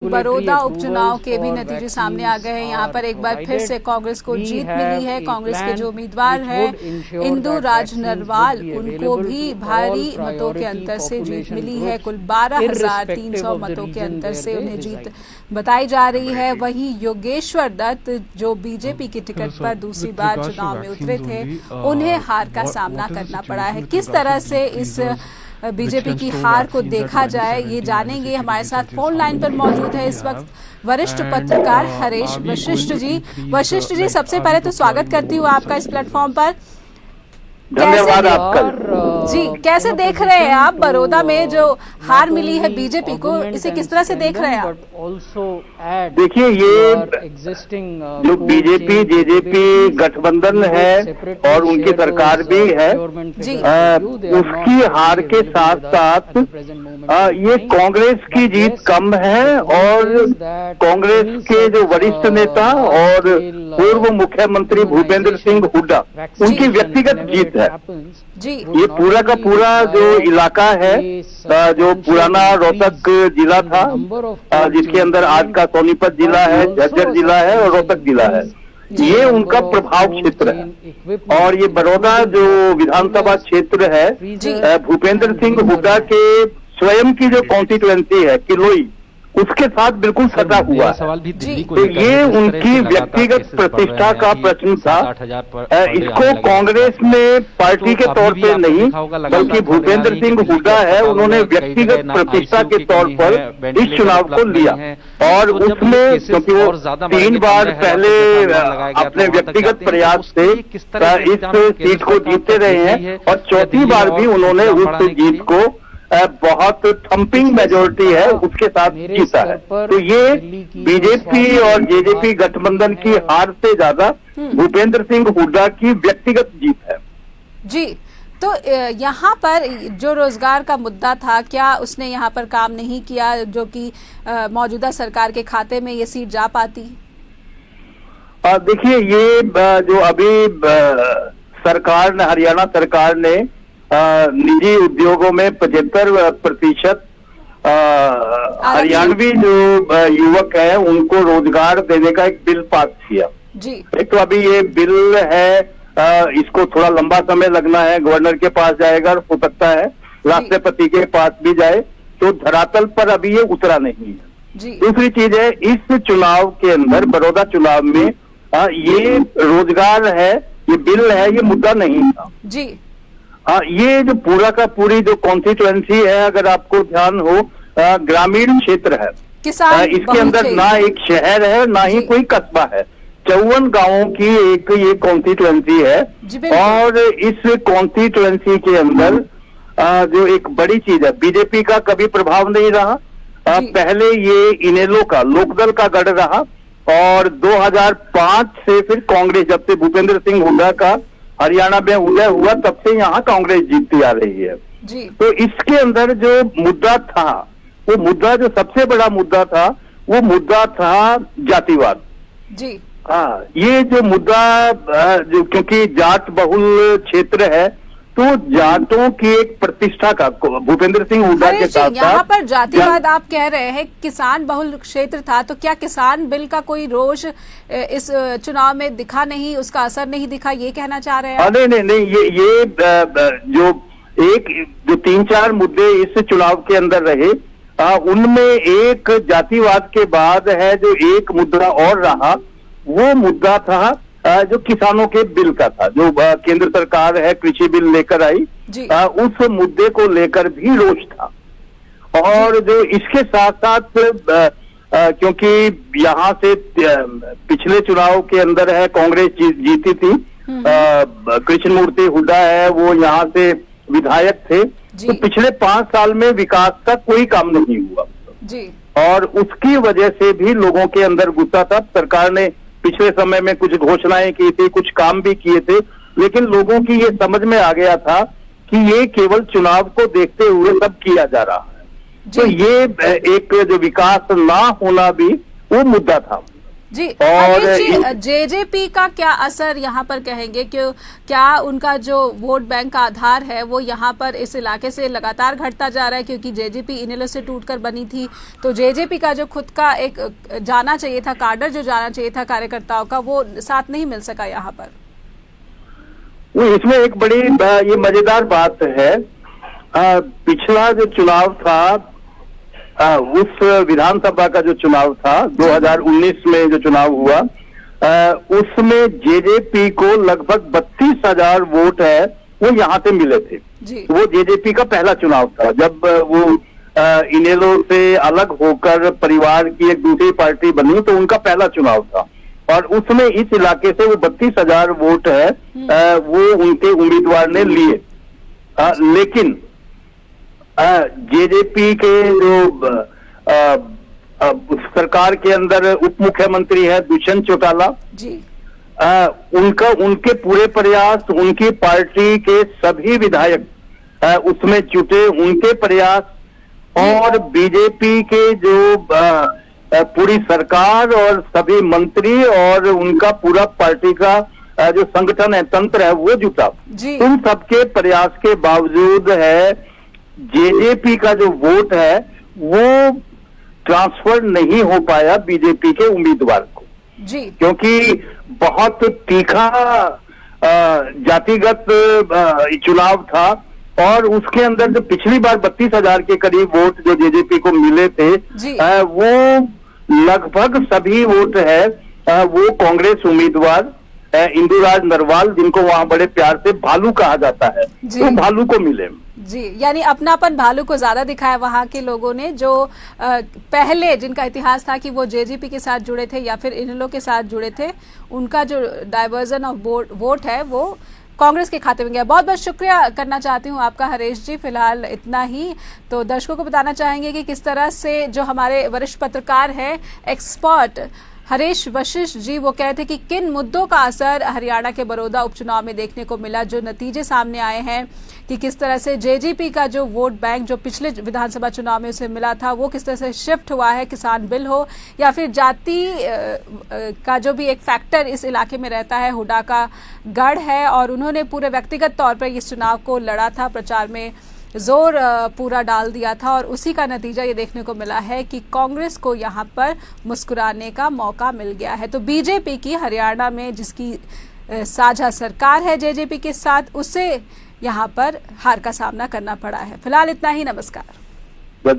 बड़ौदा उपचुनाव के भी नतीजे सामने आ गए हैं। यहाँ पर एक बार फिर से कांग्रेस को जीत मिली है। कांग्रेस के जो उम्मीदवार हैं इंदु राज नरवाल, उनको भी भारी मतों के अंतर से जीत मिली है। कुल 12,300 मतों के अंतर से उन्हें जीत बताई जा रही है। वहीं योगेश्वर दत्त, जो बीजेपी की टिकट पर दूसरी बार चुनाव में उतरे थे, उन्हें हार का सामना करना पड़ा है। किस तरह से इस बीजेपी की हार को देखा जाए, ये जानेंगे। हमारे साथ फोन लाइन पर मौजूद है इस वक्त वरिष्ठ पत्रकार हरीश वशिष्ठ जी। वशिष्ठ जी, सबसे पहले तो स्वागत करती हूँ आपका इस प्लेटफॉर्म पर। धन्यवाद आपका जी। कैसे देख रहे हैं आप बड़ौदा में जो हार मिली है बीजेपी को, इसे किस तरह से देख रहे हैं आप? देखिए, ये जो बीजेपी जेजेपी गठबंधन है और उनकी सरकार भी है, उसकी हार के साथ साथ ये कांग्रेस की जीत कम है और कांग्रेस के जो वरिष्ठ नेता और पूर्व मुख्यमंत्री भूपेंद्र सिंह हुड्डा, उनकी व्यक्तिगत जीत है जी। ये पूरा का पूरा जो इलाका है, जो पुराना रोहतक जिला था, जिसके अंदर आज का सोनीपत जिला है, झज्जर जिला है और रोहतक जिला है, ये उनका प्रभाव क्षेत्र है। और ये बड़ौदा जो विधानसभा क्षेत्र है, भूपेंद्र सिंह हुड्डा के स्वयं की जो कॉन्स्टिट्यूएंसी है किलोई, उसके साथ बिल्कुल सटा हुआ है। तो ये उनकी व्यक्तिगत प्रतिष्ठा का प्रश्न था। इसको कांग्रेस ने पार्टी के तौर पे नहीं, बल्कि भूपेंद्र सिंह हुड्डा है, उन्होंने व्यक्तिगत प्रतिष्ठा के तौर पर इस चुनाव को लिया। और उसमें क्योंकि वो 3 बार पहले अपने व्यक्तिगत प्रयास से इस सीट को जीतते रहे हैं और चौथी बार भी उन्होंने उस जीत को बहुत थम्पिंग मेजोरिटी है उसके साथ जीता है। तो ये बीजेपी और जेजेपी गठबंधन की हार से ज्यादा भूपेंद्र सिंह हुड्डा की व्यक्तिगत जीत है जी। तो यहाँ पर जो रोजगार का मुद्दा था, क्या उसने यहाँ पर काम नहीं किया जो कि मौजूदा सरकार के खाते में ये सीट जा पाती? देखिए, ये जो अभी सरकार ने, हरियाणा सरकार ने निजी उद्योगों में 75% हरियाणवी जो युवक है उनको रोजगार देने का एक बिल पास किया जी। एक तो अभी ये बिल है, इसको थोड़ा लंबा समय लगना है, गवर्नर के पास जाएगा, हो सकता है राष्ट्रपति के पास भी जाए, तो धरातल पर अभी ये उतरा नहीं है। दूसरी चीज है, इस चुनाव के अंदर, बड़ौदा चुनाव में ये रोजगार है, ये बिल है, ये मुद्दा नहीं था जी। ये जो पूरा का पूरी जो कॉन्स्टिट्यूएंसी है, अगर आपको ध्यान हो, ग्रामीण क्षेत्र है, इसके अंदर ना एक शहर है ना ही कोई कस्बा है, 54 गांवों की एक ये कॉन्स्टिट्यूएंसी है। और इस कॉन्स्टिट्यूएंसी के अंदर जो एक बड़ी चीज है, बीजेपी का कभी प्रभाव नहीं रहा। पहले ये इनेलो का, लोकदल का गढ़ रहा और 2005 से फिर कांग्रेस, जब से भूपेंद्र सिंह हुड्डा का हरियाणा में उदय हुआ, तब से यहाँ कांग्रेस जीतती आ रही है जी। तो इसके अंदर जो मुद्दा था, वो मुद्दा, जो सबसे बड़ा मुद्दा था, वो मुद्दा था जातिवाद जी। ये जो मुद्दा, जो क्योंकि जाट बहुल क्षेत्र है, तो जाटों की एक प्रतिष्ठा का भूपेंद्र सिंह हुड्डा के साथ, यहाँ पर जातिवाद आप कह रहे हैं, किसान बहुल क्षेत्र था, तो क्या किसान बिल का कोई रोष इस चुनाव में दिखा नहीं, उसका असर नहीं दिखा, ये कहना चाह रहे हैं? नहीं, ये जो 3-4 मुद्दे इस चुनाव के अंदर रहे, उनमें एक जातिवाद के बाद है जो एक मुद्दा और रहा, वो मुद्दा था जो किसानों के बिल का था, जो केंद्र सरकार है कृषि बिल लेकर आई, उस मुद्दे को लेकर भी रोष था। और जो इसके साथ साथ क्योंकि यहाँ से पिछले चुनाव के अंदर है कांग्रेस जीती थी, कृष्णमूर्ति हुड्डा है, वो यहाँ से विधायक थे, तो पिछले 5 साल में विकास का कोई काम नहीं हुआ जी। और उसकी वजह से भी लोगों के अंदर गुस्सा था। सरकार ने पिछले समय में कुछ घोषणाएं की थी, कुछ काम भी किए थे, लेकिन लोगों की ये समझ में आ गया था कि ये केवल चुनाव को देखते हुए सब किया जा रहा है। तो ये एक जो विकास ना होना भी वो मुद्दा था। जी। और जेजेपी का क्या असर यहाँ पर कहेंगे कि क्या उनका जो वोट बैंक का आधार है वो यहाँ पर इस इलाके से लगातार घटता जा रहा है, क्योंकि जेजेपी इनेलो से टूटकर बनी थी, तो जेजेपी का जो खुद का एक जाना चाहिए था, कार्डर जो जाना चाहिए था कार्यकर्ताओं का, वो साथ नहीं मिल सका यहाँ पर। इसमें एक बड़ी ये मजेदार बात है, पिछला जो चुनाव था, उस विधानसभा का जो चुनाव था 2019 में जो चुनाव हुआ, उसमें जेजेपी को लगभग 32,000 वोट है वो यहाँ से मिले थे जी। वो जेजेपी का पहला चुनाव था जब वो इनेलो से अलग होकर परिवार की एक दूसरी पार्टी बनी, तो उनका पहला चुनाव था और उसमें इस इलाके से वो 32,000 वोट है वो उनके उम्मीदवार ने लिए। लेकिन जेजेपी के जो सरकार के अंदर उप मुख्यमंत्री है दुष्यंत चौटाला जी, उनके पूरे प्रयास, उनकी पार्टी के सभी विधायक उसमें जुटे, उनके प्रयास और बीजेपी के जो पूरी सरकार और सभी मंत्री और उनका पूरा पार्टी का जो संगठन है, तंत्र है, वो जुटा। उन सबके प्रयास के बावजूद है जेजेपी का जो वोट है वो ट्रांसफर नहीं हो पाया बीजेपी के उम्मीदवार को जी, क्योंकि बहुत तीखा जातिगत चुनाव था और उसके अंदर जो पिछली बार 32,000 के करीब वोट जो जेजेपी को मिले थे वो लगभग सभी वोट है वो कांग्रेस उम्मीदवार इंदुराज नरवाल, जिनको वहां बड़े प्यार से भालू कहा जाता है, तो भालू को मिले जी। यानी अपनापन भालू को ज्यादा दिखाया वहां के लोगों ने, जो पहले जिनका इतिहास था कि वो जेजेपी के साथ जुड़े थे या फिर इनेलो के साथ जुड़े थे, उनका जो डाइवर्जन ऑफ वोट है वो कांग्रेस के खाते में गया। बहुत बहुत शुक्रिया करना चाहती हूँ आपका हरीश जी, फिलहाल इतना ही। तो दर्शकों को बताना चाहेंगे कि किस तरह से जो हमारे वरिष्ठ पत्रकार है, एक्सपर्ट हरीश वशिष्ठ जी, वो कहते कि किन मुद्दों का असर हरियाणा के बड़ौदा उपचुनाव में देखने को मिला, जो नतीजे सामने आए हैं कि किस तरह से जेजेपी का जो वोट बैंक जो पिछले विधानसभा चुनाव में उसे मिला था वो किस तरह से शिफ्ट हुआ है, किसान बिल हो या फिर जाति का जो भी एक फैक्टर इस इलाके में रहता है, हुडा का गढ़ है, और उन्होंने पूरे व्यक्तिगत तौर पर इस चुनाव को लड़ा था, प्रचार में जोर पूरा डाल दिया था और उसी का नतीजा ये देखने को मिला है कि कांग्रेस को यहाँ पर मुस्कुराने का मौका मिल गया है। तो बीजेपी की हरियाणा में जिसकी साझा सरकार है जेजेपी के साथ, उसे यहाँ पर हार का सामना करना पड़ा है। फिलहाल इतना ही, नमस्कार।